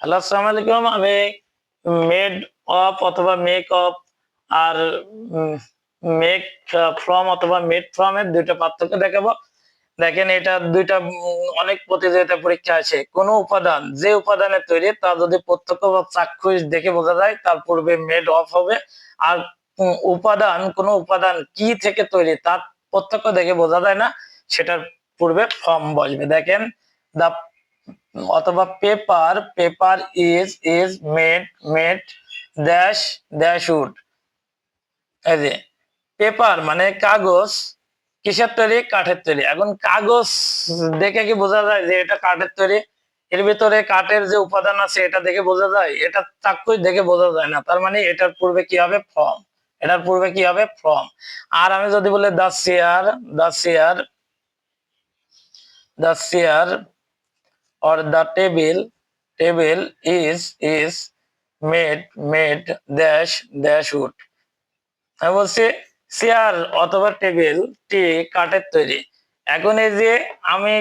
Hello, আসসালামু আলাইকুম। আমি মেড অফ অথবা মেক অফ আর মেক ফ্রম অথবা মেড ফ্রম এর দুইটা পার্থক্য দেখাবো। দেখেন, এটা দুইটা অনেক প্রতিযোগিতা পরীক্ষা আছে। কোন উপাদান যে উপাদানের তৈরি তা যদি প্রত্যক্ষ বা চাক্ষুষ দেখে বোঝা যায় তার পূর্বে মেড অফ হবে। আর কোন উপাদান কি থেকে তৈরি তার প্রত্যক্ষ দেখে বোঝা যায় না, সেটার পূর্বে ফ্রম বসবে। দেখেন, দা অথবা paper paper is made dash dash would. এই যে পেপার মানে কাগজ, কিসের তৈরি? কাঠের তৈরি। এখন কাগজ দেখে কি বোঝা যায় যে এটা কাঠের তৈরি? এর ভিতরে কাঠের যে উপাদান আছে এটা দেখে বোঝা যায়? এটা চাক্ষুষ দেখে বোঝা যায় না। তার মানে এটার পূর্বে কি হবে? ফর্ম। এটার পূর্বে কি হবে? ফর্ম। আর আমি যদি বলি the chair, the chair, the chair or the table is made dash dash wood। আমি বলছি চেয়ার অথবা টেবিল টি কাঠের তৈরি। এখন এই যে আমি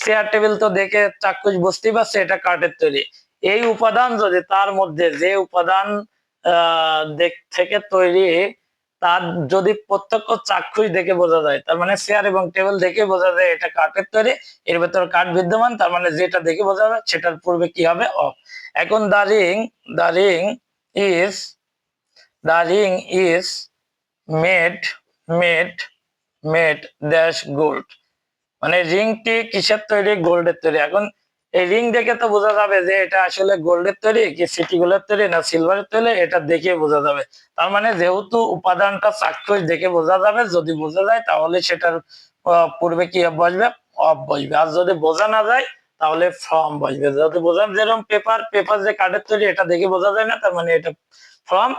চেয়ার টেবিল তো দেখে চাক্ষুষ বুঝতেই পারছি এটা কাঠের তৈরি। এই উপাদান যদি তার মধ্যে যে উপাদান থেকে তৈরি তার যদি প্রত্যক্ষ চাক্ষুষ দেখে বোঝা যায়, তার মানে চেয়ার এবং টেবিল দেখে বোঝা যায় এটা কাঠের তৈরি, এর ভেতর কাঠ বিদ্যমান, তার মানে যেটা দেখে বোঝা যায় সেটার পূর্বে কি হবে? অফ। এখন the ring is the ring is made made made dash gold. মানে রিংটি কিসের তৈরি? গোল্ডের তৈরি। এখন এই রিং দেখে তো বোঝা যাবে যে এটা আসলে গোল্ডের তৈরি কি সিটি গোল্ডের তৈরি না সিলভারের তৈরি, এটা দেখে বোঝা যাবে। তার মানে যেহেতু উপাদানটা চাক্ষুষ দেখে বোঝা যাবে, যদি বোঝা যায় তাহলে সেটার পূর্বে কি বসবে? অফ বসবে। আর যদি বোঝা না যায় তাহলে ফ্রম বসবে। যদি বোঝা, যেরকম পেপার পেপার যে কাঠের তৈরি এটা দেখে বোঝা যায় না, তার মানে এটা ফ্রম।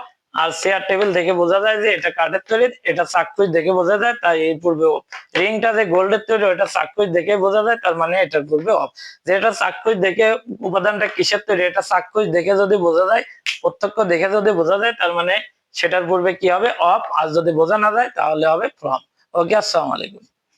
আর চেয়ার টেবিল দেখে বোঝা যায় যে এটা কাঠের তৈরি, এটা চাক্ষুষ দেখে বোঝা যায়, তাই এই পূর্বে অফ। রিংটা যে গোল্ডের তৈরি ওটা চাক্ষুষ দেখে বোঝা যায়, তার মানে এটার পূর্বে অফ। যেটা চাক্ষুষ দেখে উপাদানটা কিসের তৈরি এটা চাক্ষুষ দেখে যদি বোঝা যায়, প্রত্যক্ষ দেখে যদি বোঝা যায়, তার মানে সেটার পূর্বে কি হবে? অফ। আর যদি বোঝা না যায় তাহলে হবে ফ্রম। ওকে, আসসালামু আলাইকুম।